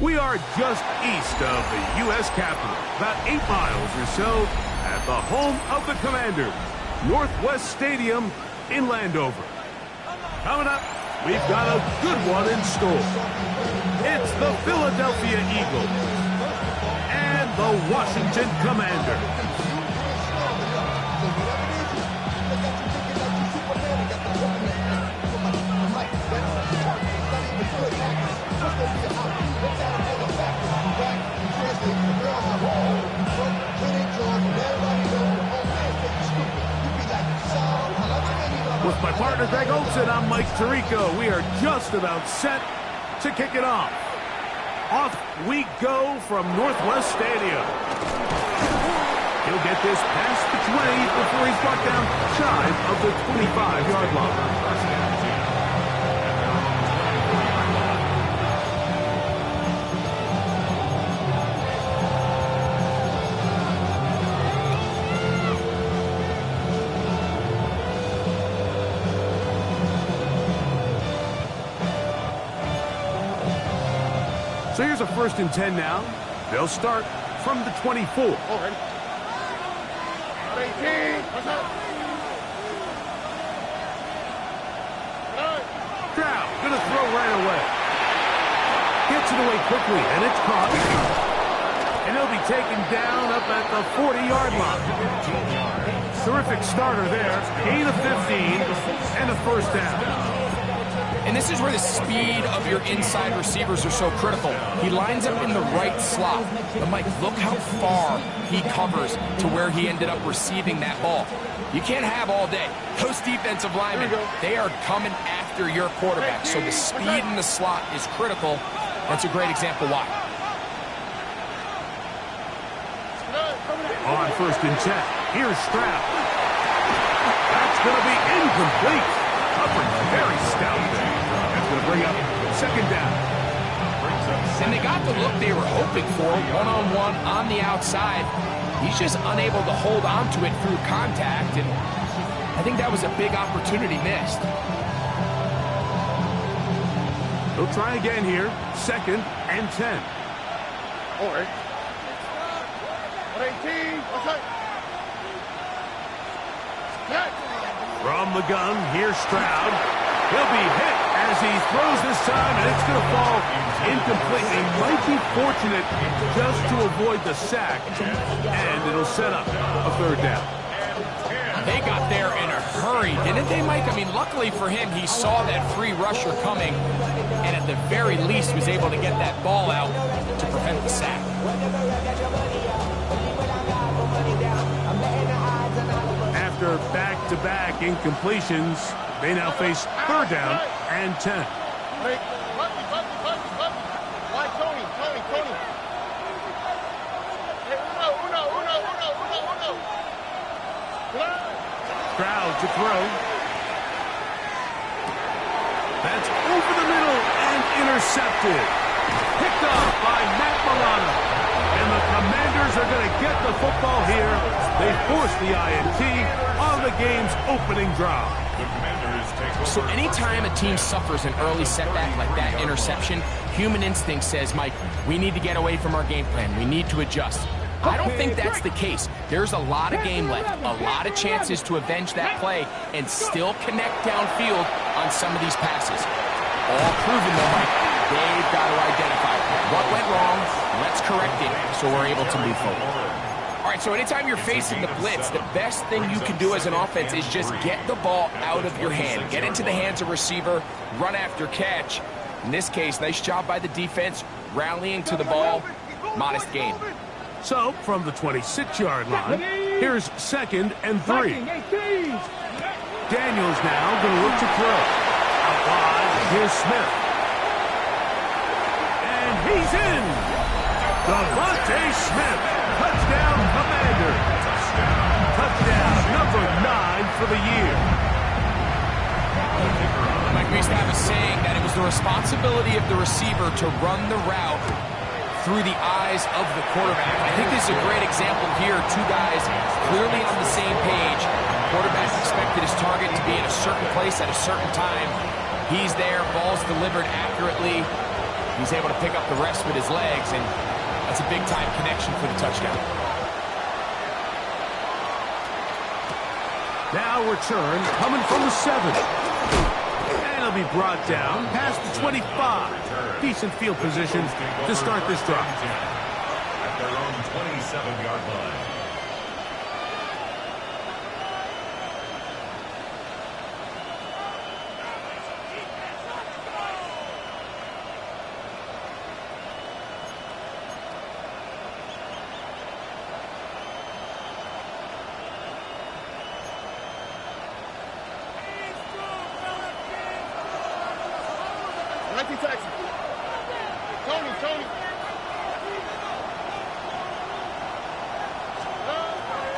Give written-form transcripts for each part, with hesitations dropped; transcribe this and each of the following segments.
We are just east of the U.S. Capitol, about 8 miles or so, at the home of the Commanders, Northwest Stadium in Landover. Coming up, we've got a good one in store. It's the Philadelphia Eagles and the Washington Commanders. With my partner Greg Olsen, I'm Mike Tirico. We are just about set to kick it off. Off we go from Northwest Stadium. He'll get this past the 20 before he's brought down shy of the 25-yard line. So here's a 1st and 10 now. They'll start from the 24. All right. 18. Stroud gonna throw right away. Gets it away quickly, and it's caught. And he'll be taken down up at the 40-yard line. Terrific starter there. Gain of 15 and a 1st down. And this is where the speed of your inside receivers are so critical. He lines up in the right slot. But, Mike, look how far he covers to where he ended up receiving that ball. You can't have all day. Those defensive linemen, they are coming after your quarterback. So the speed in the slot is critical. That's a great example why. On 1st and 10, here's Stroud. That's going to be incomplete. Coverage very stout there. That's going to bring up 2nd down. And they got the look they were hoping for, one-on-one on the outside. He's just unable to hold on to it through contact, and I think that was a big opportunity missed. They'll try again here, 2nd and 10. All right. 18. From the gun, here's Stroud. He'll be hit as he throws this time, and it's going to fall incomplete. He might be fortunate just to avoid the sack, and it'll set up a 3rd down. They got there in a hurry, didn't they, Mike? I mean, luckily for him, he saw that free rusher coming, and at the very least was able to get that ball out to prevent the sack. After back-to-back incompletions, they now face 3rd down and 10. Why, Tony? Hey, uno. Stroud to throw. That's over the middle and intercepted. Picked up by Matt Milano. And the Commanders are going to get the football here. They force the INT on the game's opening drive. So anytime a team suffers an early setback like that interception, human instinct says, Mike, we need to get away from our game plan. We need to adjust. I don't think that's the case. There's a lot of game left, a lot of chances to avenge that play and still connect downfield on some of these passes. All proven, though, Mike. They've got to identify what went wrong, let's correct it so we're able to move forward. All right, so anytime you're facing the blitz, the best thing you can do as an offense is just get the ball out of your hand. Get into the hands of receiver, run after catch. In this case, nice job by the defense, rallying to the ball, modest gain. So, from the 26-yard line, here's 2nd and 3. Daniels now going to look to throw. Out wide, here's Smith. He's in. Devontae Smith. Touchdown, Commander. Touchdown number 9 for the year. Mike, we used to have a saying that it was the responsibility of the receiver to run the route through the eyes of the quarterback. I think this is a great example here. 2 guys clearly on the same page. Quarterback expected his target to be in a certain place at a certain time. He's there, ball's delivered accurately. He's able to pick up the rest with his legs, and that's a big-time connection for the touchdown. Now return coming from the 7. And he'll be brought down past the 25. Decent field position to start this drive. At their own 27-yard line. Tony.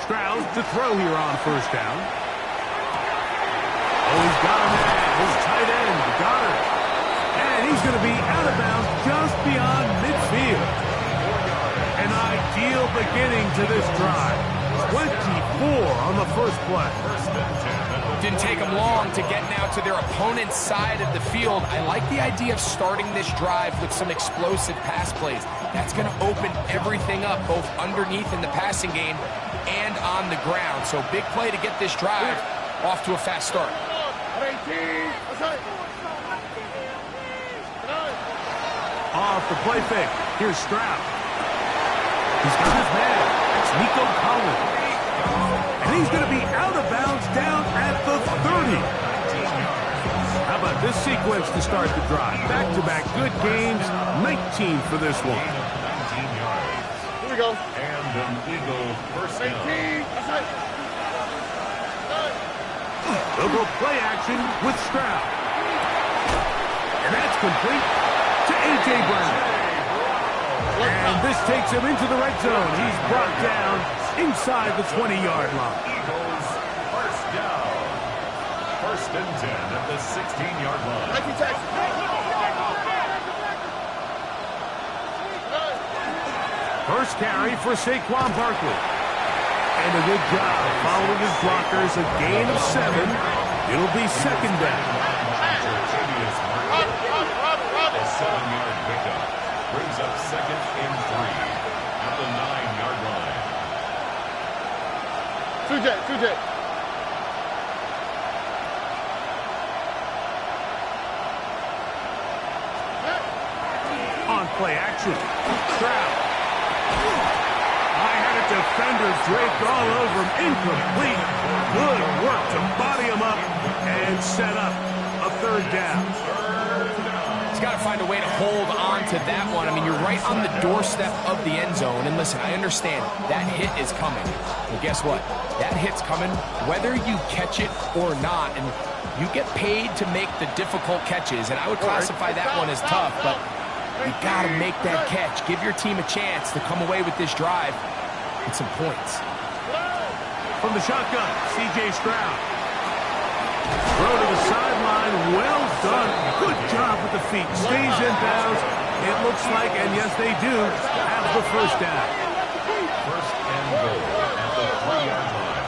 Stroud to throw here on first down. Oh, he's got a man. His tight end, Goddard. And he's going to be out of bounds just beyond midfield. An ideal beginning to this drive. 24 on the first play. Didn't take them long to get now to their opponent's side of the field. I like the idea of starting this drive with some explosive pass plays. That's going to open everything up, both underneath in the passing game and on the ground. So big play to get this drive off to a fast start. Off the play fake. Here's Stroud. He's got his man. It's Nico Collins. And he's going to be out of bounds down at the 30. How about this sequence to start the drive? Back-to-back good games. 19 for this one. Here we go. And an Eagle first down. They'll go play action with Stroud. And that's complete to A.J. Brown. And this takes him into the red zone. He's brought down inside the 20-yard line. Eagles first down. First and 10 at the 16-yard line. First carry for Saquon Barkley. And a good job following his blockers. A gain of 7. It'll be second down. A 7-yard pickup. Brings up second and 3 at the 9-yard line. Two-jet. On play action. Stroud. High-headed defender draped all over him. Incomplete. Good work to body him up and set up a third down. He's got to find a way to hold on to that one. I mean, you're right on the doorstep of the end zone. And listen, I understand that hit is coming. Well, guess what? That hit's coming whether you catch it or not. And you get paid to make the difficult catches. And I would classify that one as tough, but you got to make that catch. Give your team a chance to come away with this drive with some points. From the shotgun, C.J. Stroud. Throw to the sideline. Well done. Good job with the feet. Stays in bounds. It looks like, and yes, they do, have the first down. First and goal at the 3-yard line.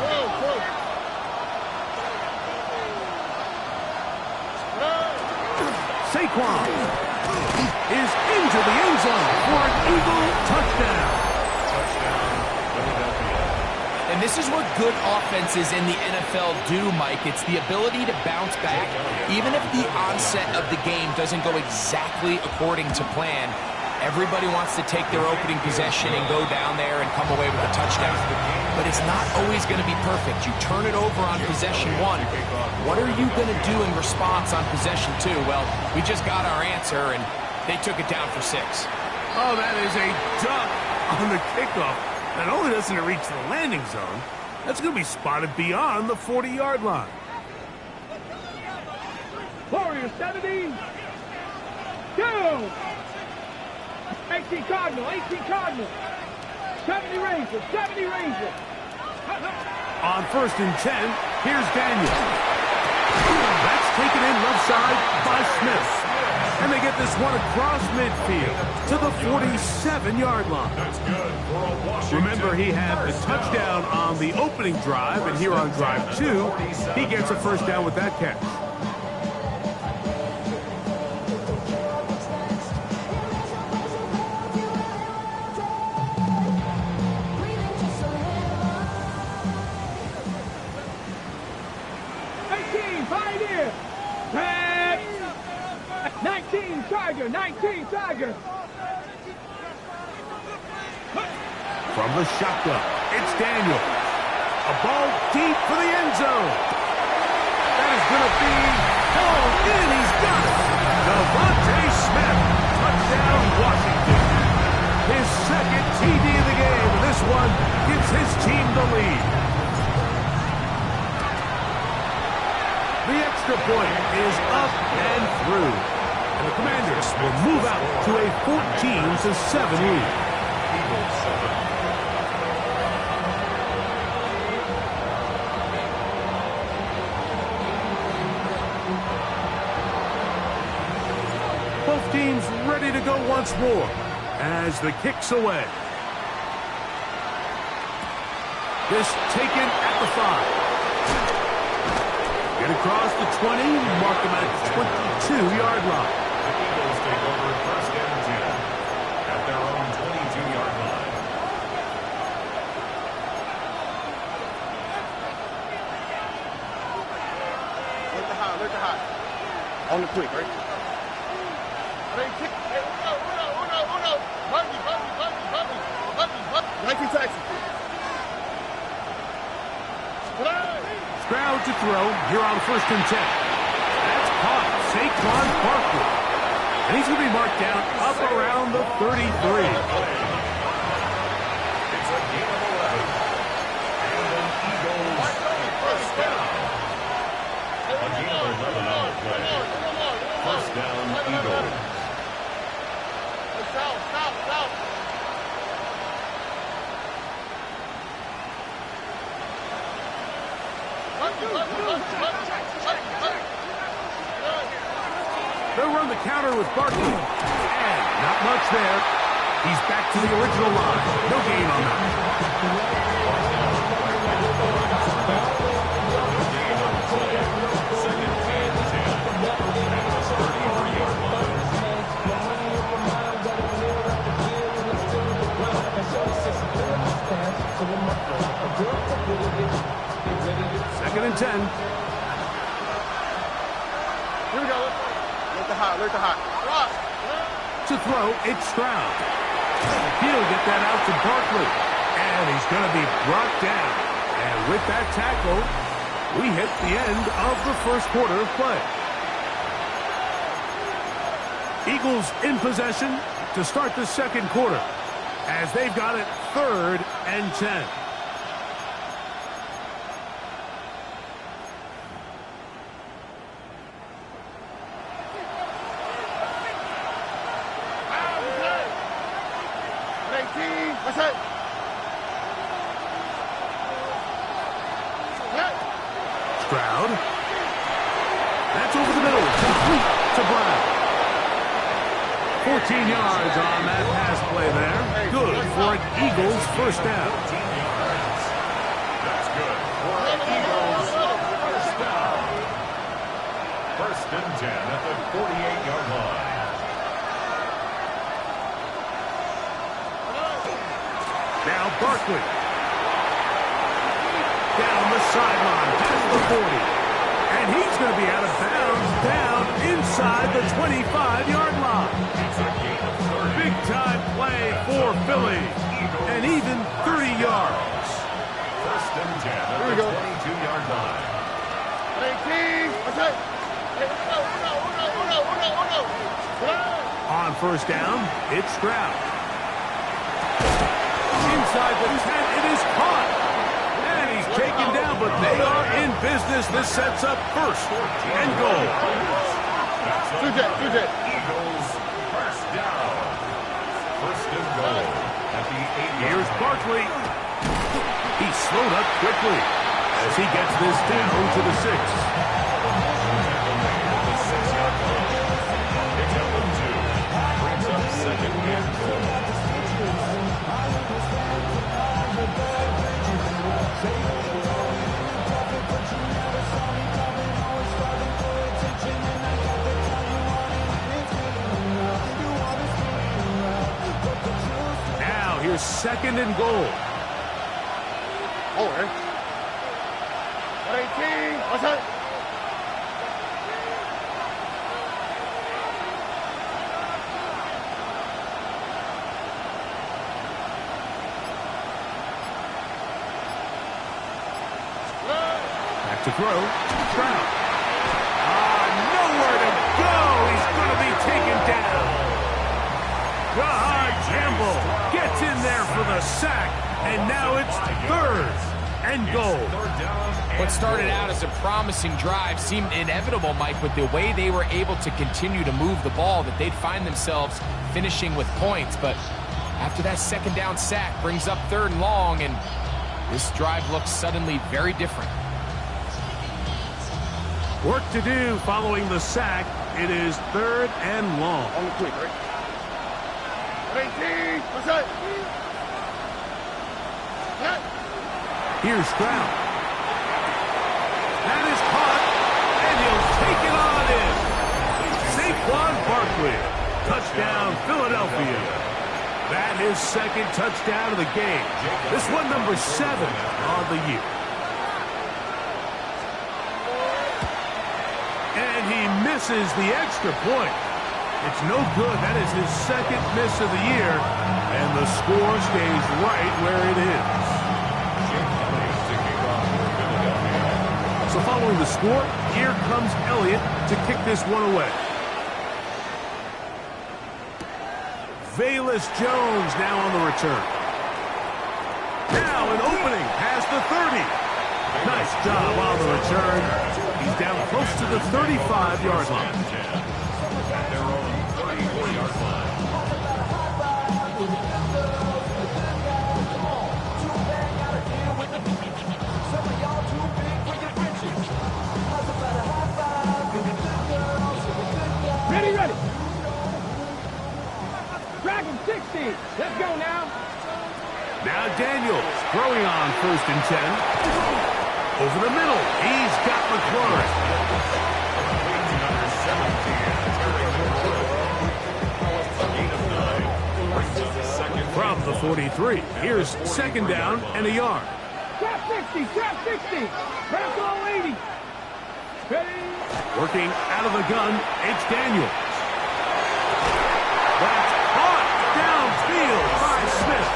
Saquon is into the end zone for an Eagle touchdown. And this is what good offenses in the NFL do, Mike. It's the ability to bounce back. Even if the onset of the game doesn't go exactly according to plan, everybody wants to take their opening possession and go down there and come away with a touchdown. But it's not always going to be perfect. You turn it over on possession 1. What are you going to do in response on possession 2? Well, we just got our answer, and they took it down for 6. Oh, that is a duck on the kickoff. Not only doesn't it reach the landing zone, that's going to be spotted beyond the 40-yard line. Warriors 70. 2. 18 Cardinal. 70 Rangers. On first and 10, here's Daniel. That's taken in left side by Smith. And they get this one across midfield to the 47-yard line. That's good for a Washington. Remember, he had the touchdown on the opening drive, and here on drive 2, he gets a first down with that catch. Tiger. From the shotgun, it's Daniel. A ball deep for the end zone. That is going to be hauled in. He's got it. Devontae Smith. Touchdown, Washington. His second TD of the game. This one gives his team the lead. The extra point is up and through. And the Commanders will move out to a 14-7 lead. Eagles 7. Both teams ready to go once more as the kick's away. This taken at the 5. Get across the 20, mark him at 22-yard line. The Eagles take over first and 10 at their own 22-yard line. Look the high. On the quick, right? Nike taxi. Stroud to throw here on 1st and 10. That's caught. Saquon Barkley. And he's going to be marked down up around the 33. It's a gain of 11. And an Eagles first down. A gain of 11 on the play. First down, Eagles. Stop. They'll run the counter with Barkley. And not much there. He's back to the original line. No gain on that. Second and 10 at the 33-yard line. Second and 10. Here we go. Look the high. To throw, it's Stroud. He'll get that out to Barkley. And he's going to be brought down. And with that tackle, we hit the end of the first quarter of play. Eagles in possession to start the second quarter as they've got it 3rd and 10. What's that? Stroud. That's over the middle. Complete to Brown. 14 yards on that pass play there. Good for an Eagles first down. That's good for an Eagles first down. First and 10 at the 48-yard line. Now Barkley. Down the sideline, past the 40. And he's going to be out of bounds down inside the 25-yard line. It's a gain of 30. Big time play for Philly. And even 30 yards. First and 10 at the 22-yard line. What's that? On first down, it's Stroud. Inside the 10, it is caught. And he's taken down, but they are in business. This sets up first and goal. Two jet. Eagles first down. First and goal at the 8-yard line. Here's Barkley. He slowed up quickly as he gets this down to the 6. At the 6-yard line. Picks up 2. Brings up second and goal. Now here's second and goal. Oh, 18. What's that? to throw. Stroud. Nowhere to go. He's going to be taken down. Campbell gets in there for the sack, and now it's 3rd and goal. What started out as a promising drive seemed inevitable, Mike, with the way they were able to continue to move the ball, that they'd find themselves finishing with points. But after that 2nd down sack brings up 3rd and long, and this drive looks suddenly very different. Work to do following the sack. It is 3rd and long. On the quick, right? 18. What's that? Here's Stroud. That is caught, and he'll take it on in. Saquon Barkley. Touchdown, Philadelphia. That is 2nd touchdown of the game. This one number 7 on the year. And he misses the extra point. It's no good. That is his 2nd miss of the year. And the score stays right where it is. So following the score, here comes Elliott to kick this one away. Velus Jones now on the return. Now an opening past the 30. Nice job on the return. He's down close to the 35-yard line. Their own 34-yard line. Ready. Dragon 60. Let's go now. Now Daniels throwing on 1st and 10. Over the middle. He's got McLaurin. From the 43. Here's 2nd down and a yard. Trap 60. Trap all 80. Ready. Working out of the gun, it's Daniels. That's caught downfield by Smith.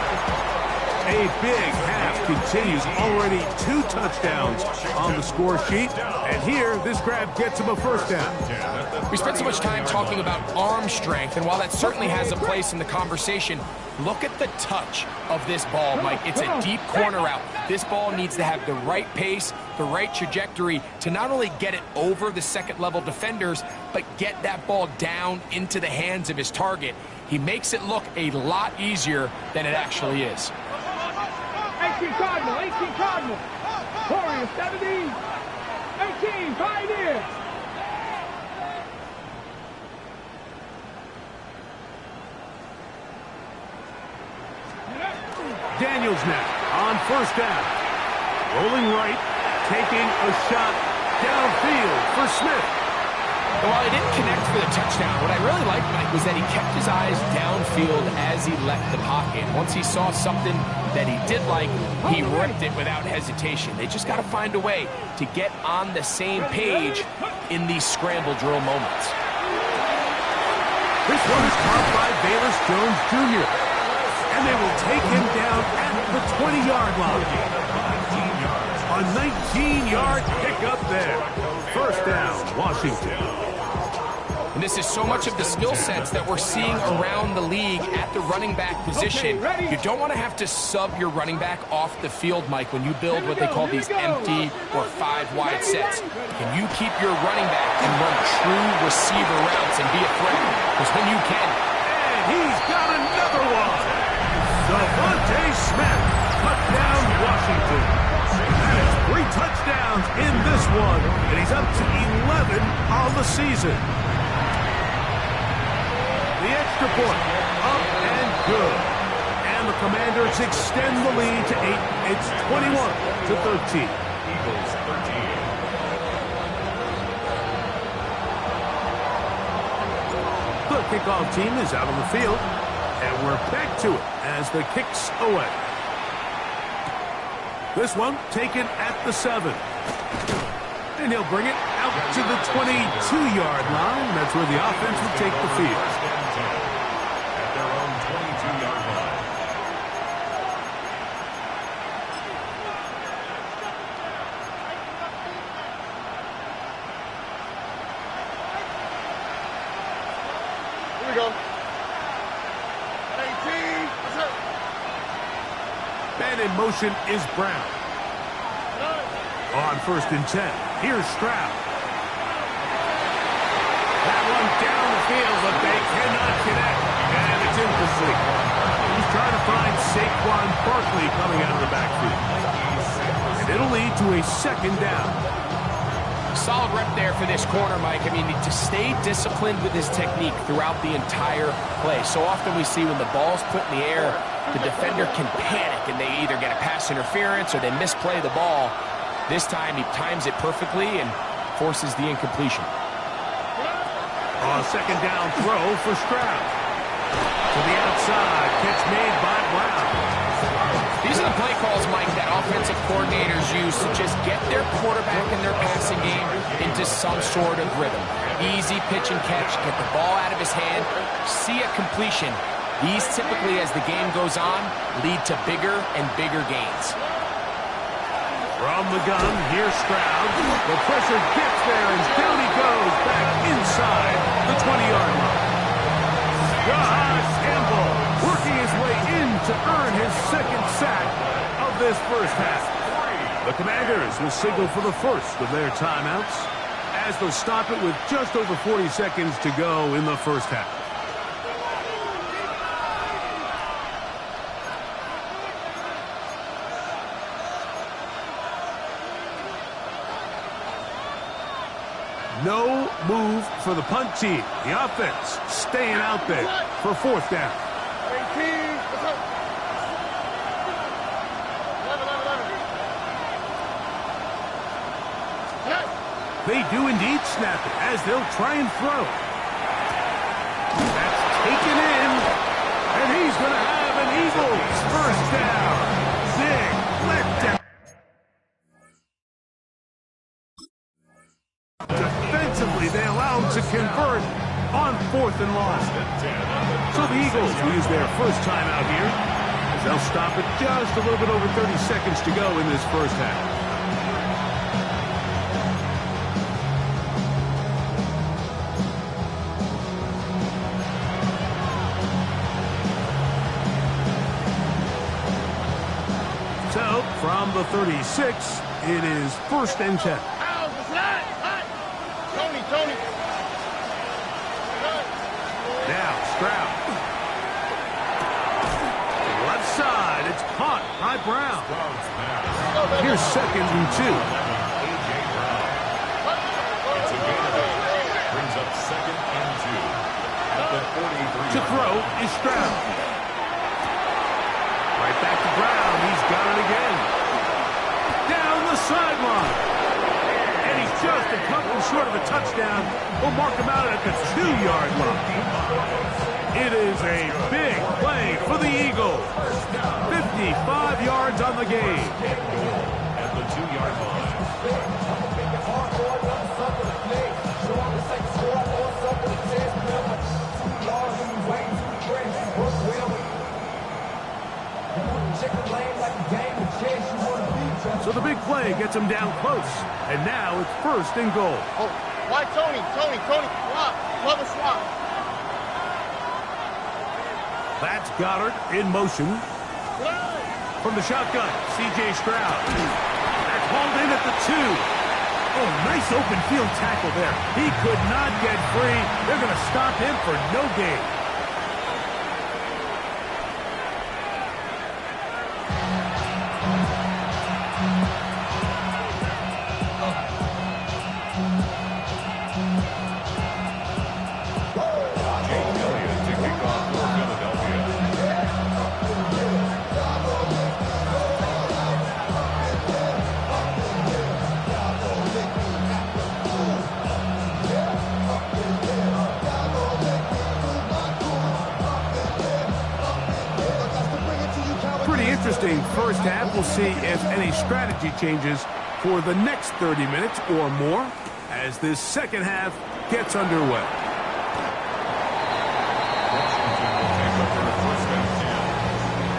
A big half continues. Already 2 touchdowns on the score sheet. And here, this grab gets him a 1st down. We spent so much time talking about arm strength, and while that certainly has a place in the conversation, look at the touch of this ball, Mike. It's a deep corner route. This ball needs to have the right pace, the right trajectory to not only get it over the 2nd-level defenders, but get that ball down into the hands of his target. He makes it look a lot easier than it actually is. 18 Cardinal. Warrior 70. 18 Pioneer. Daniels now on 1st down. Rolling right, taking a shot downfield for Smith. While he didn't connect for the touchdown, what I really liked, Mike, was that he kept his eyes downfield as he left the pocket. Once he saw something that he did like, he ripped it without hesitation. They just got to find a way to get on the same page in these scramble drill moments. This one is caught by Velus Jones Jr. And they will take him down at the 20-yard line. A 19-yard pickup there. 1st down, Washington. And this is so much of the skill sets that we're seeing around the league at the running back position. You don't want to have to sub your running back off the field, Mike, when you build what they call these empty or 5-wide sets. Can you keep your running back and run true receiver routes and be a threat? Because when you can. And he's got another one. Devontae Smith, touchdown Washington. That is 3 touchdowns in this one, and he's up to 11 on the season. The extra point, up and good. And the Commanders extend the lead to 8. It's 21-13. Eagles 13. The kickoff team is out on the field, and we're back to it as the kick's away. This one taken at the 7. And he'll bring it out to the 22-yard line. That's where the offense will take the field. At their own 22-yard line. And in motion is Brown. On 1st and 10, here's Stroud. That one down the field, but they cannot connect. And it's incomplete. He's trying to find Saquon Barkley coming out of the backfield. And it'll lead to a 2nd down. Solid rep there for this corner, Mike. I mean, to stay disciplined with his technique throughout the entire play. So often we see when the ball's put in the air, the defender can panic and they either get a pass interference or they misplay the ball. This time he times it perfectly and forces the incompletion. On 2nd down throw for Stroud. To the outside, catch made by Brown. These are the play calls, Mike, that offensive coordinators use to just get their quarterback and their passing game into some sort of rhythm. Easy pitch and catch, get the ball out of his hand, see a completion. These typically, as the game goes on, lead to bigger and bigger gains. From the gun, here's Stroud. The pressure gets there, and down he goes back inside the 20-yard line. Josh Campbell working his way in to earn his 2nd sack of this first half. The Commanders will signal for the first of their timeouts as they'll stop it with just over 40 seconds to go in the first half. No move for the punt team. The offense staying out there for 4th down. 18, let's go. 11. They do indeed snap it as they'll try and throw. That's taken in, and he's going to have an Eagles 1st down. Big letdown. Defensively, they allow him to convert on 4th and long. So the Eagles will use their first timeout here as they'll stop it just a little bit over 30 seconds to go in this first half. So from the 36, it is 1st and 10. Tony. Now Stroud. Left side, it's caught by Brown. Here's 2nd and 2. It's a gain of 8. Brings up 2nd and 2. At the 43. To throw is Stroud. Right back to Brown. He's got it again. Down the sideline. And he's just a couple short of a touchdown. We'll mark him out at the 2-yard line. It is a big play for the Eagles. 55 yards on the game. At the 2-yard line. So the big play gets him down close. And now it's 1st and goal. Oh, why Tony? Swap. Love a swap. That's Goddard in motion. From the shotgun, C.J. Stroud. That's hauled in at the 2. Oh, nice open field tackle there. He could not get free. They're going to stop him for no gain. Interesting first half. We'll see if any strategy changes for the next 30 minutes or more as this second half gets underway.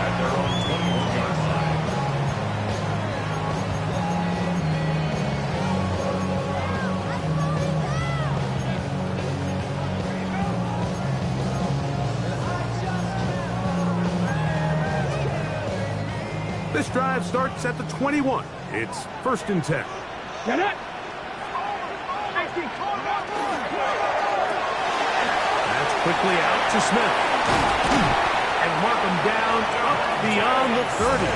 At their own 21-yard line. This drive starts at the 21. It's 1st and 10. Get it. That's quickly out to Smith. And mark him down up beyond the 30.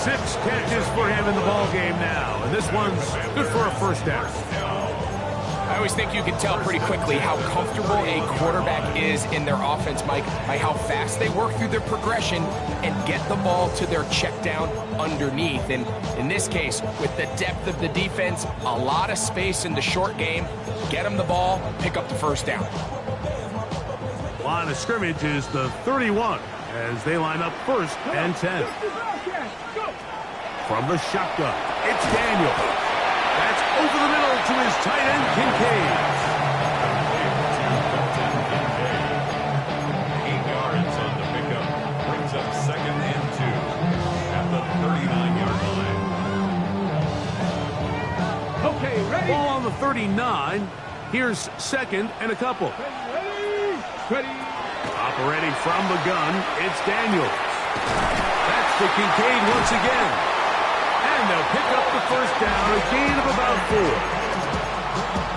6 catches for him in the ball game now. And this one's good for a 1st down. I always think you can tell pretty quickly how comfortable a quarterback is in their offense, Mike, by how fast they work through their progression and get the ball to their check down underneath. And in this case, with the depth of the defense, a lot of space in the short game, get them the ball, pick up the 1st down. Line of scrimmage is the 31 as they line up 1st and 10. From the shotgun, it's Daniel. That's over the middle to his tight end, Kincaid. 8 yards on the pickup. Brings up 2nd and 2 at the 39-yard line. Okay, ready? Ball on the 39. Here's 2nd and a couple. Ready. Operating from the gun, it's Daniels. That's to Kincaid once again. And they'll pick up the 1st down, a gain of about 4.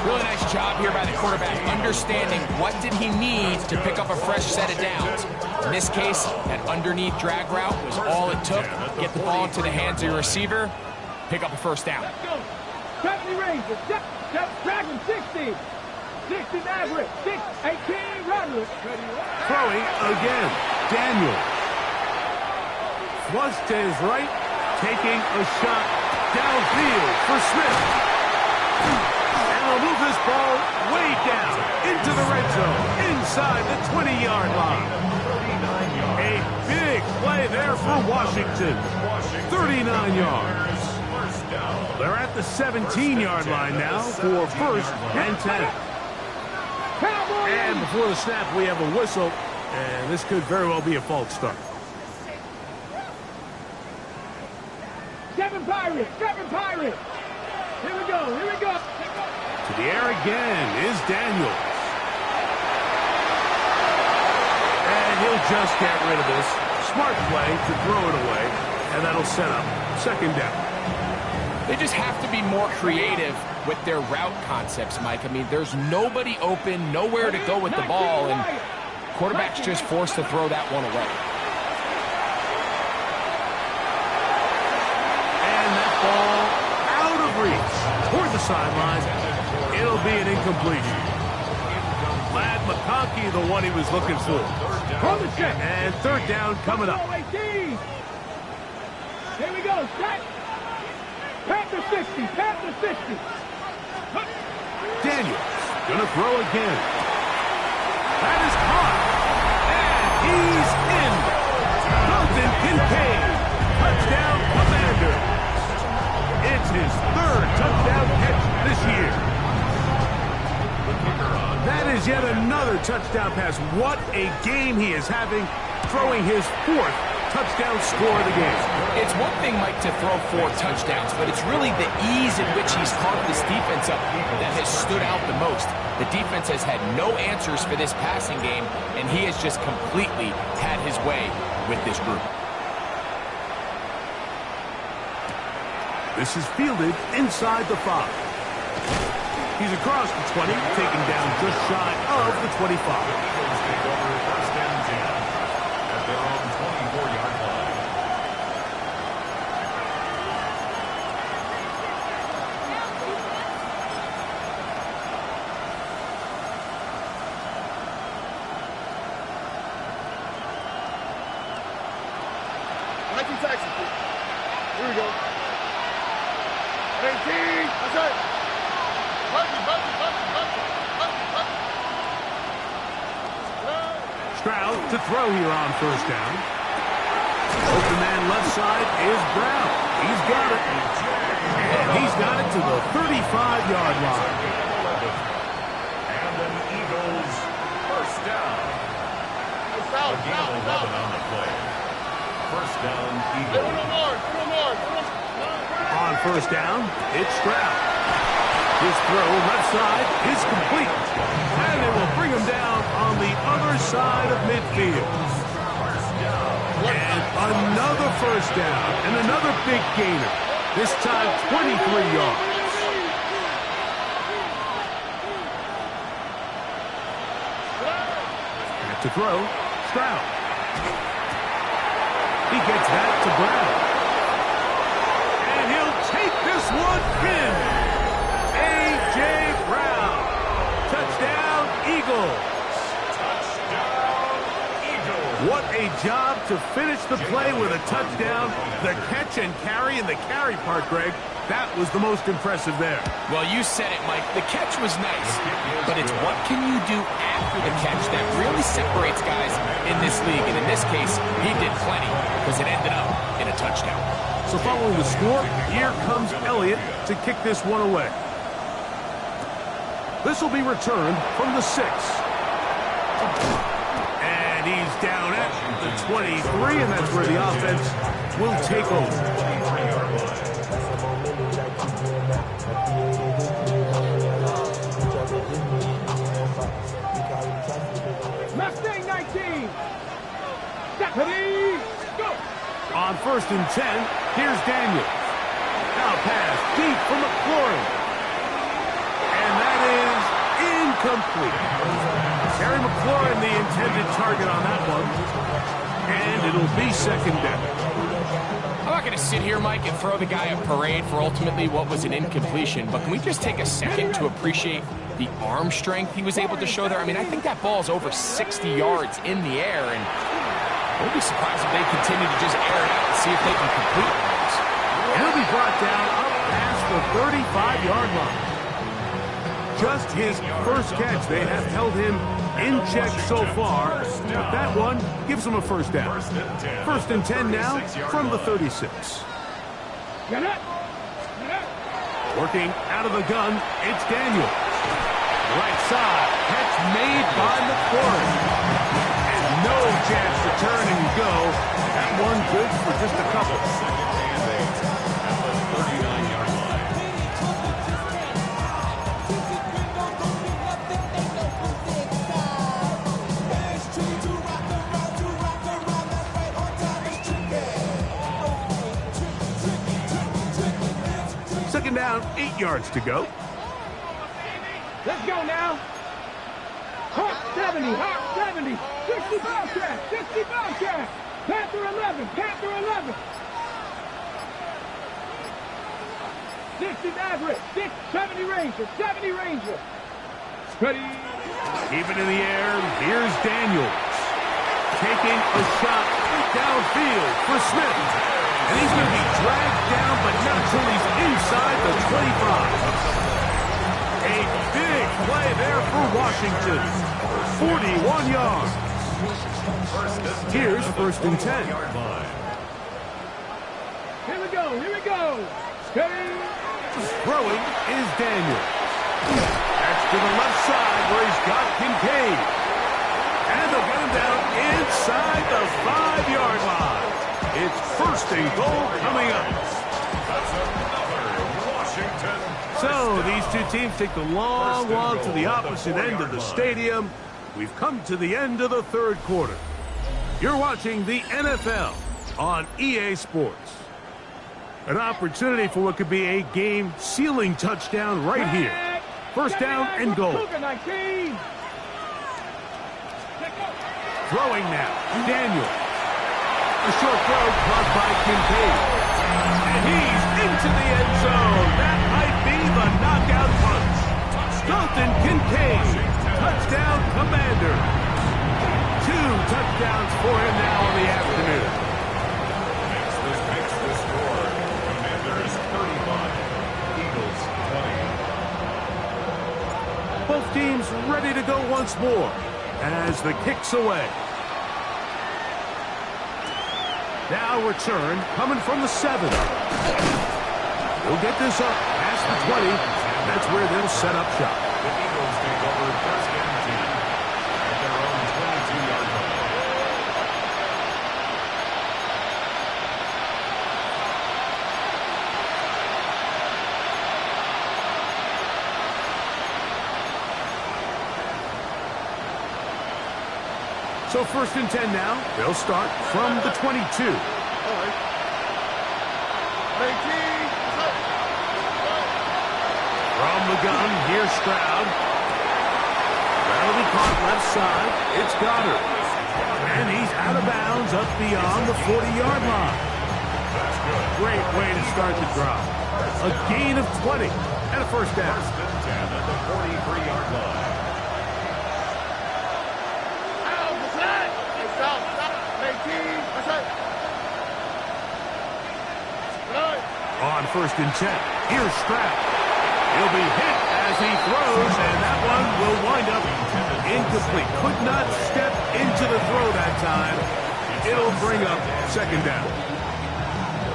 Really nice job here by the quarterback, understanding what did he need to pick up a fresh set of downs. In this case, that underneath drag route was all it took. Get the ball into the hands of your receiver, pick up a 1st down. Let's go. 70 Rangers. Drag him 60. 60 Maverick. 6, 18 Roderick. Throwing again, Daniel. Flush to his right, taking a shot downfield for Smith. And they'll move this ball way down into the red zone, inside the 20-yard line. A big play there for Washington. 39 yards. They're at the 17-yard line now for 1st and 10. And before the snap, we have a whistle, and this could very well be a false start. 7 Pirates. Here we go. To the air again is Daniels. And he'll just get rid of this. Smart play to throw it away, and that'll set up 2nd down. They just have to be more creative with their route concepts, Mike. I mean, there's nobody open, nowhere to go with the ball, and quarterback's just forced to throw that one away. And that ball out of reach toward the sideline. It'll be an incompletion. Ladd McConkey, the one he was looking for. And 3rd down coming up. Here we go. Set. Panther 60. Daniels gonna throw again. That is caught. And he's in. Dalton Kincaid. Touchdown, Commanders. It's his 3rd touchdown catch this year. That is yet another touchdown pass. What a game he is having, throwing his 4th touchdown score of the game. It's one thing, Mike, to throw 4 touchdowns, but it's really the ease in which he's carved this defense up that has stood out the most. The defense has had no answers for this passing game, and he has just completely had his way with this group. This is fielded inside the 5. He's across the 20, taken down just shy of the 25. Take over 1st and 10 at their own 24-yard line. Texas. Here we go. 18. That's it. Stroud to throw here on 1st down. Open man left side is Brown. He's got it. And he's got it to the 35-yard line. And an Eagles 1st down. A gain of 11 on the play. 1st down, Eagles. On 1st down, it's Stroud. His throw left side is complete. And they will bring him down on the other side of midfield. And Another first down and another big gainer. This time 23 yards. Back to throw. Stroud. He gets that to Brown. And he'll take this one in. A.J. Brown. Touchdown, Eagles. What a job to finish the play with a touchdown. The catch and carry, and the carry part, Greg, that was the most impressive there. Well, you said it, Mike. The catch was nice, but it's what can you do after the catch that really separates guys in this league. And in this case, he did plenty because it ended up in a touchdown. So following the score, here comes Elliott to kick this one away. This will be returned from the 6. And he's down at the 23, and that's where the offense will take over. Mustang 19. Deputy, go. On 1st and 10, here's Daniels. Now pass deep for McLaurin. And that is incomplete. Terry McLaurin, the intended target on that one. And it'll be 2nd down. I'm not going to sit here, Mike, and throw the guy a parade for ultimately what was an incompletion, but can we just take a second to appreciate the arm strength he was able to show there? I mean, I think that ball's over 60 yards in the air, and we'll be surprised if they continue to just air it out and see if they can complete things. He'll be brought down up past the 35-yard line. Just his first catch. They have held him in check so far, but that one gives him a first down. 1st and 10 now from the 36. Working out of the gun, it's Daniels. Right side, catch made by McLaurin. And no chance to turn and go. That one good for just a couple. Second down, 8 yards to go. Let's go now. Hawk 70, Hawk 70. 60 Bobcat, 60 Bobcat. Panther 11, Panther 11. 60 Maverick, 70 Ranger, 70 Ranger. Ready. Even in the air, here's Daniels. Taking a shot downfield for Smith. And he's going to be dragged down, but not until he's inside the 25. A big play there for Washington. 41 yards. Here's 1st and 10. Here we go, here we go. Steady. Throwing is Daniels. That's to the left side where he's got Kincaid. And they'll get him down inside the 5-yard line. It's 1st and goal coming up. That's another Washington. So these two teams take the long walk to the opposite end of the stadium. We've come to the end of the 3rd quarter. You're watching the NFL on EA Sports. An opportunity for what could be a game-sealing touchdown right here. 1st down and goal. Throwing now, Daniel. A short throw caught by Kincaid. And he's into the end zone. That might be the knockout punch. Dalton Kincaid, touchdown Commander. 2 touchdowns for him now in the afternoon. Makes the score. Commanders 35, Eagles 20. Both teams ready to go once more as the kick's away. Now return coming from the 7. We'll get this up past the 20. That's where they'll set up shop. The Eagles take over 1st and 10 at their own 22-yard line. So 1st and 10 now. They'll start from the 22. From the gun, here's Stroud. That'll be caught left side. It's Goddard. And he's out of bounds up beyond the 40-yard line. Great way to start the drive. A gain of 20 and a 1st down. 1st and 10 at the 43-yard line. On 1st and 10, here's Stroud. He'll be hit as he throws, and that one will wind up incomplete. Could not step into the throw that time. It'll bring up 2nd down.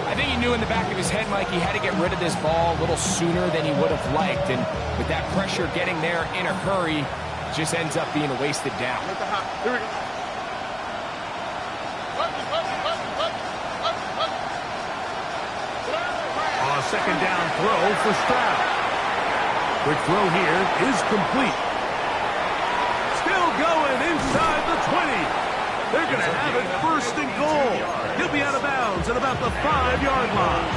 I think he knew in the back of his head, Mike, he had to get rid of this ball a little sooner than he would have liked. And with that pressure getting there in a hurry, it just ends up being a wasted down. Here we go. On a 2nd down throw for Stroud. Quick throw here is complete. Still going inside the 20. They're going to have it 1st and goal. He'll be out of bounds at about the 5-yard line.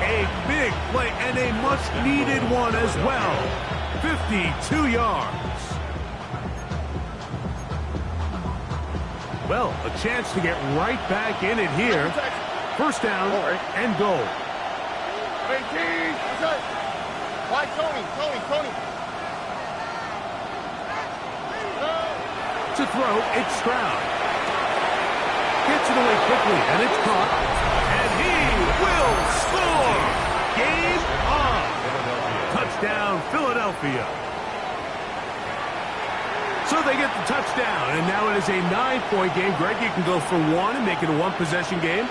A big play and a much-needed one as well. 52 yards. Well, a chance to get right back in it here. 1st down and goal. Why, Tony. To throw, it's Stroud. Gets it away quickly, and it's caught. And he will score! Game on! Touchdown, Philadelphia. So they get the touchdown, and now it is a 9-point game. Greg, you can go for 1 and make it a 1-possession game.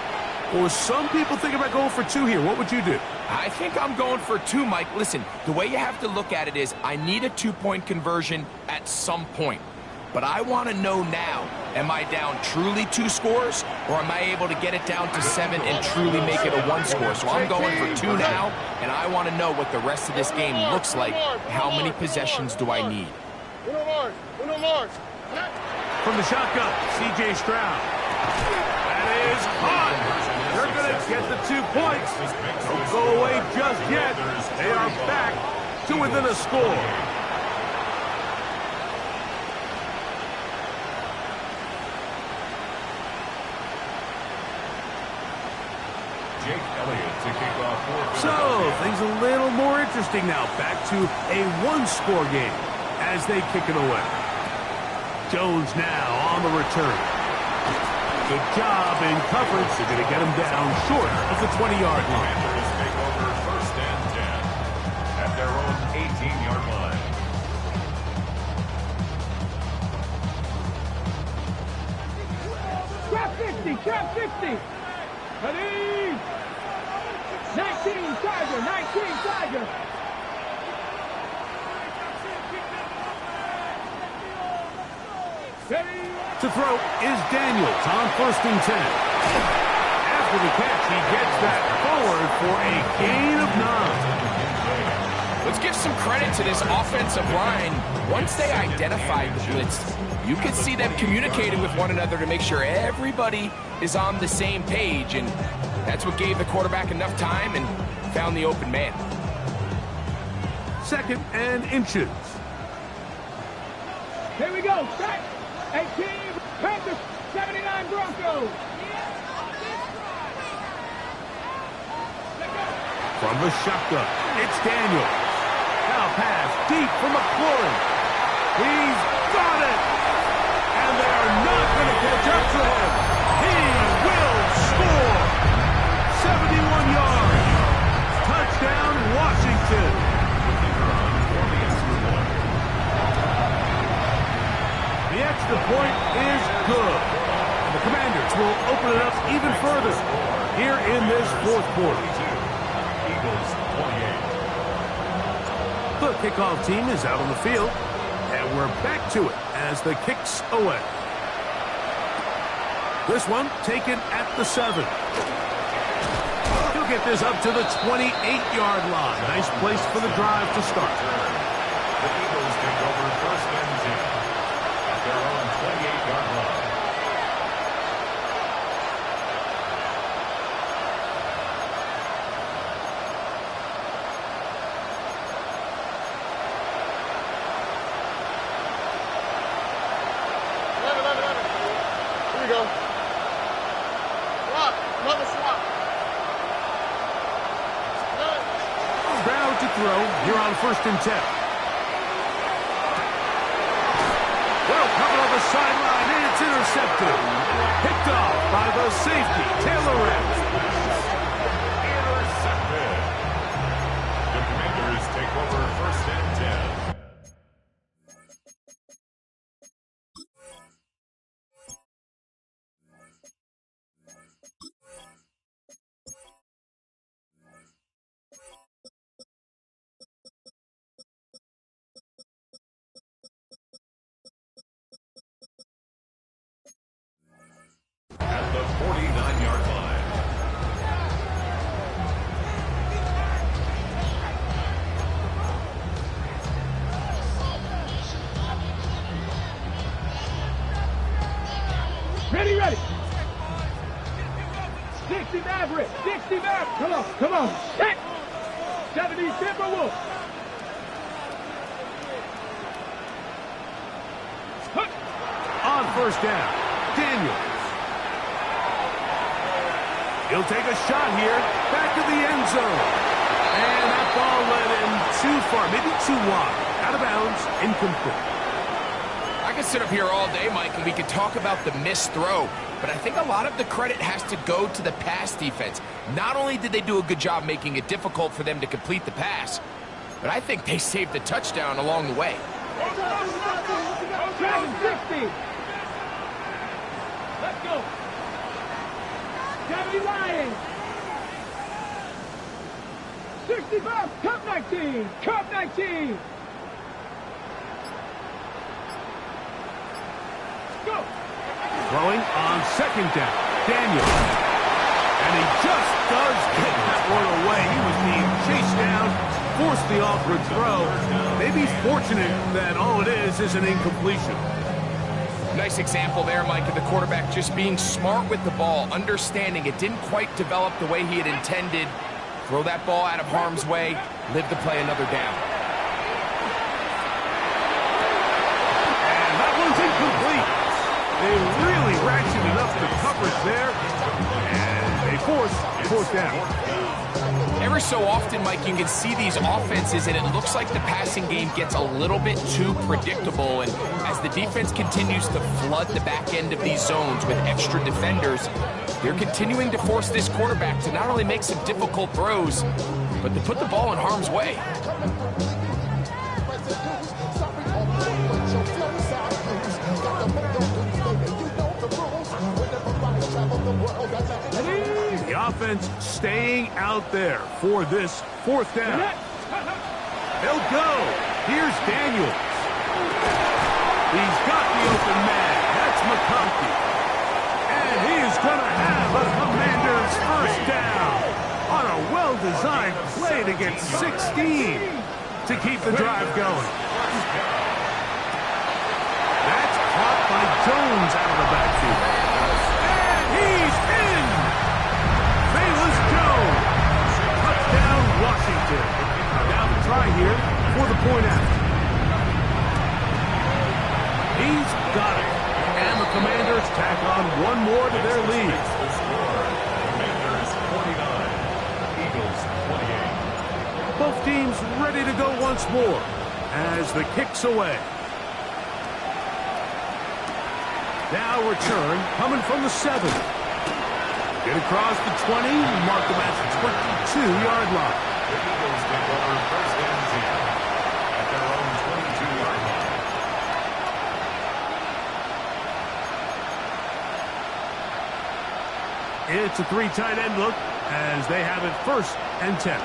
Or some people think about going for 2 here. What would you do? I think I'm going for 2, Mike. Listen, the way you have to look at it is I need a 2-point conversion at some point. But I want to know now, am I down truly 2 scores, or am I able to get it down to 7 and truly make it a 1 score? So I'm going for 2 now, and I want to know what the rest of this game looks like. How many possessions do I need? From the shotgun, C.J. Stroud. That is caught. They're going to get the 2 points. Don't go away just yet. They are back to within a score. Jake Elliott to kick off. So, things a little more interesting now. Back to a 1-score game as they kick it away. Jones now on the return. Good job in coverage. They're going to get him down short of the 20-yard line. Commanders take over 1st and 10 at their own 18-yard line. Trap 60. Ready? 19 Tiger. To throw is Daniels on 1st and 10. After the catch, he gets that forward for a gain of 9. Let's give some credit to this offensive line. Once they identified the blitz, you could see them communicating with one another to make sure everybody is on the same page, and that's what gave the quarterback enough time and found the open man. 2nd and inches. Here we go. Set. 18. Panthers. 79 Broncos. From the shotgun, it's Daniels. Now pass deep for McLaurin. He's got it. And they are not going to catch up to him. He will score. 71 yards. Touchdown, Washington. The extra point is good. And the Commanders will open it up even further here in this 4th quarter. Eagles 28. The kickoff team is out on the field, and we're back to it as the kick's away. This one taken at the 7. He'll get this up to the 28-yard line. Nice place for the drive to start. The Eagles take over 1st and 10 at their own 28-yard go. Swap. Another swap. Stroud to throw. Here on 1st and 10. Well, covered on the sideline, and it's intercepted. Picked off by the safety, Taylor Rams. Intercepted. The Commanders take over 1st and 10. At the 49-yard line. Ready, ready. 60 Maverick, 60 Maverick. Come on. Set. 70 Timberwolves. On 1st down, Daniels. He'll take a shot here, back to the end zone. And that ball led him too far, maybe too wide. Out of bounds, incomplete. I could sit up here all day, Mike, and we could talk about the missed throw, but I think a lot of the credit has to go to the pass defense. Not only did they do a good job making it difficult for them to complete the pass, but I think they saved the touchdown along the way. Dragon 60. Let's go. 70 Lions. 65, Cup 19. Cup 19. Go. Throwing on 2nd down, Daniels. And he just does get that one away. He was being chased down, forced the awkward throw. Maybe he's fortunate that all it is an incompletion. Nice example there, Mike, of the quarterback just being smart with the ball, understanding it didn't quite develop the way he had intended. Throw that ball out of harm's way, live to play another down. And that one's incomplete. They really ratcheted up the coverage there, and they forced 4th down. Every so often, Mike, you can see these offenses, and it looks like the passing game gets a little bit too predictable. And as the defense continues to flood the back end of these zones with extra defenders, they're continuing to force this quarterback to not only make some difficult throws, but to put the ball in harm's way. The offense staying out there for this 4th down. They'll go. Here's Daniels. He's got the open man. That's McConkey. And he is going to have a Commanders 1st down on a well-designed play to get 16 to keep the drive going. That's caught by Jones out of the backfield. And he's in. Velus Jones. Touchdown, Washington. Now the try here for the point after. He's got it. And the Commanders tack on one more to their lead. Commanders 49, Eagles 28. Both teams ready to go once more as the kick's away. Now return coming from the 7. Get across the 20, mark them at the 22-yard line. The Eagles take over 1st and 10 at their own 22-yard line. It's a 3 tight end look as they have it 1st and 10.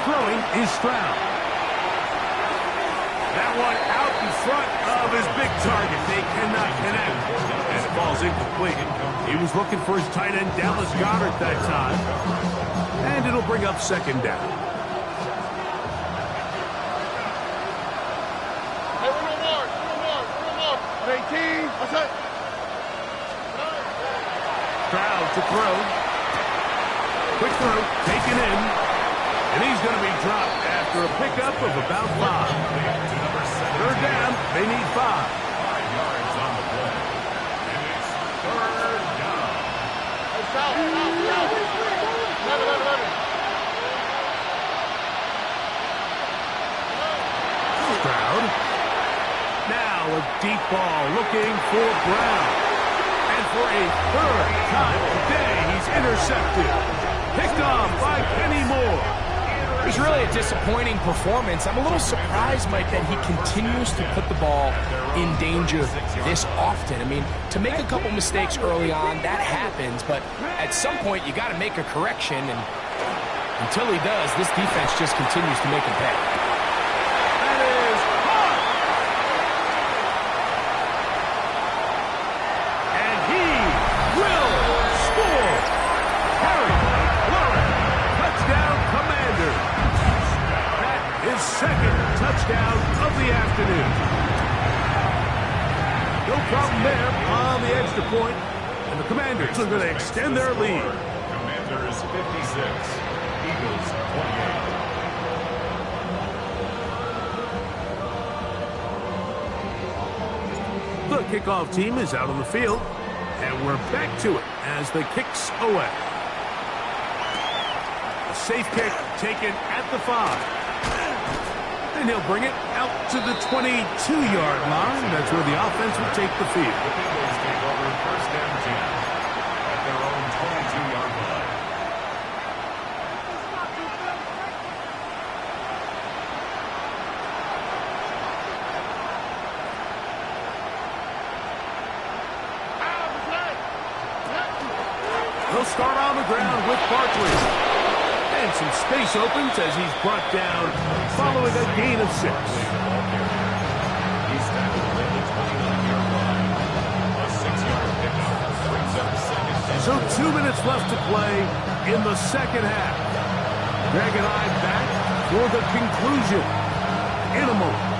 Throwing is Stroud. That one out in front of his big target. They cannot connect. And it falls incomplete. He was looking for his tight end, Dallas Goedert, that time. And it'll bring up 2nd down. Hey, one more. 18. What's that? Stroud to throw. Quick throw, taken in. And he's going to be dropped after after a pickup of about 5. Third down, they need 5. 5 yards on the play. And it's third down. Stroud. Now a deep ball looking for Brown. And for a third time today, he's intercepted. Picked off by Kenny Moore. It was really a disappointing performance. I'm a little surprised, Mike, that he continues to put the ball in danger this often. I mean, to make a couple mistakes early on, that happens, but at some point you got to make a correction, and until he does, this defense just continues to make him pay. That is hard. And he will score. Harry McLaurin, touchdown Commander. That is second touchdown of the afternoon. No problem there on the extra point. And the Commanders are going to extend their lead. Commanders 56, Eagles 28. The kickoff team is out on the field, and we're back to it as the kicks away. A safe kick taken at the 5. And he'll bring it out to the 22-yard line. That's where the offense will take the field. The Eagles take over first down 10 at their own 22-yard line. He'll start on the ground with Barkley. And some space opens as he's brought down following a gain of 6. He's tackled at the 29-yard line. A 6-yard pickup brings up second down. So 2 minutes left to play in the second half. Greg and I back for the conclusion in a moment.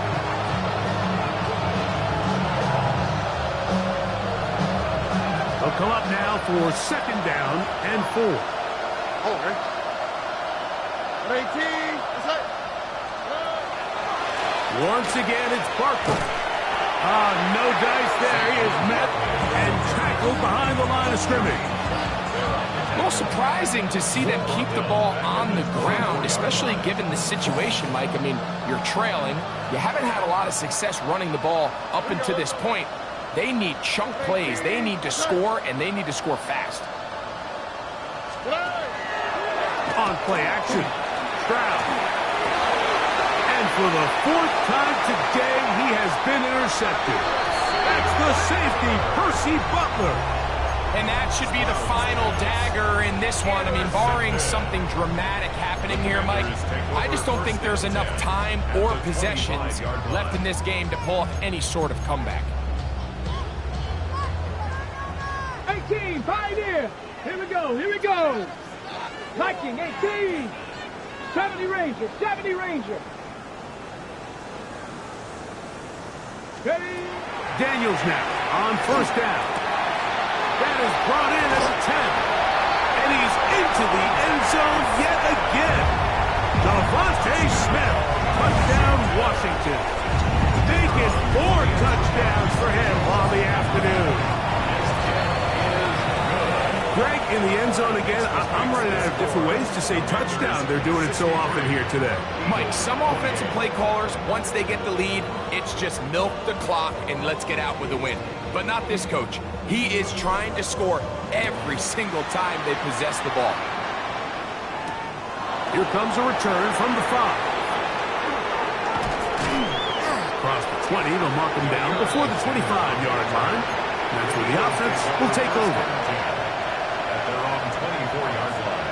They'll come up now for second down and 4. Over. 18. Once again, it's Barkley. No dice there. He is met and tackled behind the line of scrimmage. A little surprising to see them keep the ball on the ground, especially given the situation, Mike. I mean, you're trailing. You haven't had a lot of success running the ball up until this point. They need chunk plays. They need to score, and they need to score fast. On play action, Stroud. And for the 4th time today, he has been intercepted. That's the safety, Percy Butler. And that should be the final dagger in this one. I mean, barring something dramatic happening here, Mike, I just don't think there's enough time or possessions left in this game to pull off any sort of comeback. 18, Pioneer. Here we go, here we go. Viking, 18. 70 Ranger, 70 Ranger. Ready? Daniels now on first down. That is brought in as a 10. And he's into the end zone yet again. Devontae Smith, touchdown Washington. Making 4 touchdowns for him on the afternoon. Greg, in the end zone again, I'm running out of different ways to say touchdown. They're doing it so often here today. Mike, some offensive play callers, once they get the lead, it's just milk the clock and let's get out with a win. But not this coach. He is trying to score every single time they possess the ball. Here comes a return from the 5. Across the 20, they'll mark him down before the 25-yard line. That's where the offense will take over. At their own 24-yard line.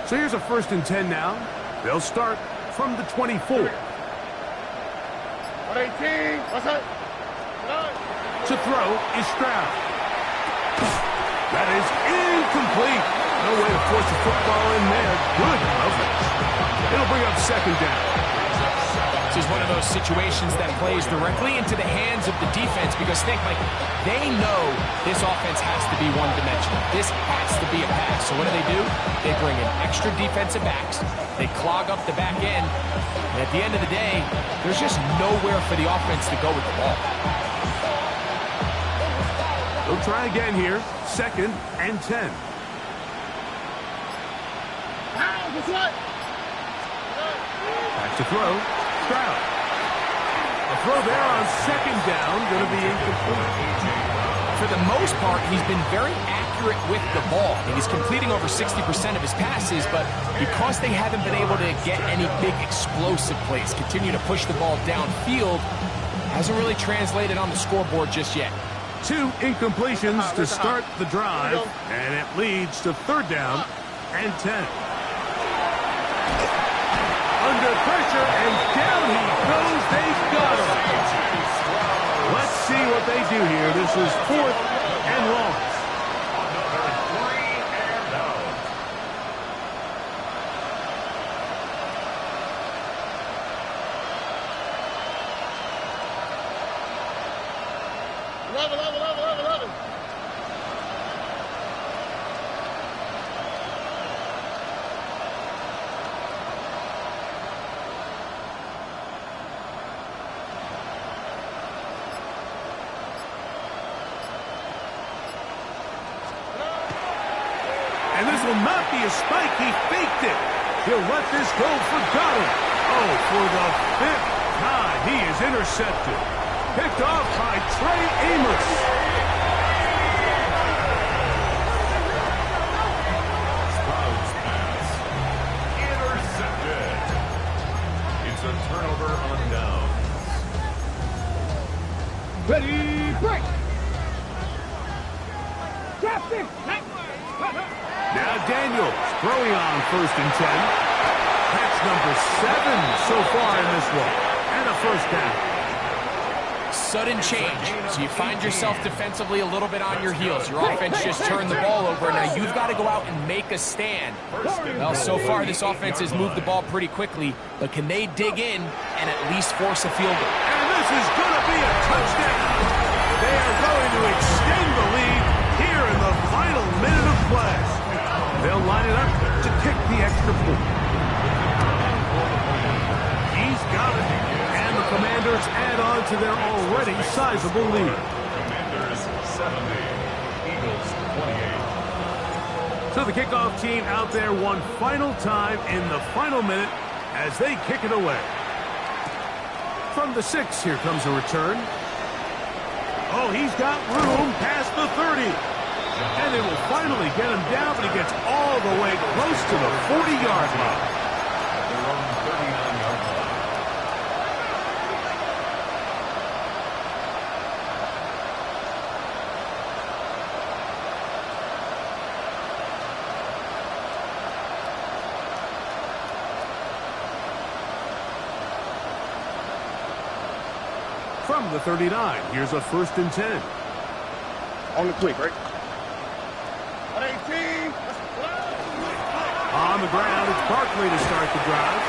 So here's a 1st and 10 now. They'll start from the 24. 18. What's that? To throw is Stroud. That is incomplete. No way to force the football in there. Good coverage. It'll bring up second down. This is one of those situations that plays directly into the hands of the defense because think, like, they know this offense has to be one-dimensional. This has to be a pass. So what do? They bring in extra defensive backs. They clog up the back end. And at the end of the day, there's just nowhere for the offense to go with the ball. They'll try again here. 2nd and 10. Back to throw. Stroud. A throw there on 2nd down, going to be incomplete. For the most part, he's been very accurate with the ball. And he's completing over 60% of his passes, but because they haven't been able to get any big explosive plays, continue to push the ball downfield, hasn't really translated on the scoreboard just yet. 2 incompletions to start the drive, and it leads to 3rd down and 10. Under pressure, and down he goes. They've got him. Let's see what they do here. This is 4th and long. Another 3 and out. And this will not be a spike. He faked it. He'll let this go for Goddard. Oh, for the 5th time, he is intercepted. Picked off by Trey Amos. Stroud's pass. Intercepted. It's a turnover on downs. Ready, break. Drop it. Now Daniels throwing on 1st and 10. That's number 7 so far in this one. And a 1st down. Sudden change. So you find yourself defensively a little bit on your heels. Your offense just turned the ball over. Now you've got to go out and make a stand. Well, so far this offense has moved the ball pretty quickly. But can they dig in and at least force a field goal? And this is going to be a touchdown. They are going to extend the lead here in the final minute of play. They'll line it up to kick the extra point. He's got it. And the Commanders add on to their already sizable lead. Commanders 70. Eagles 28. So the kickoff team out there one final time in the final minute as they kick it away. From the 6, here comes a return. Oh, he's got room past the 30. And they will finally get him down, but he gets all the way close to the 40-yard line. Their own 39-yard line. From the 39, here's a 1st and 10. On the quick, right? On the ground, it's Barkley to start the drive.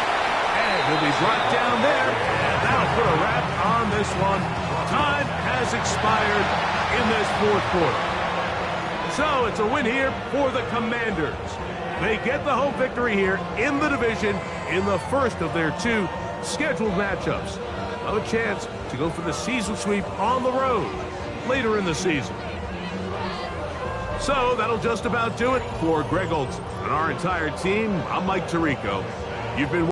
And he'll be brought down there. And that'll put a wrap on this one. Time has expired in this 4th quarter. So it's a win here for the Commanders. They get the home victory here in the division in the first of their 2 scheduled matchups. A chance to go for the season sweep on the road later in the season. So that'll just about do it for Greg Olsen and our entire team. I'm Mike Tirico. You've been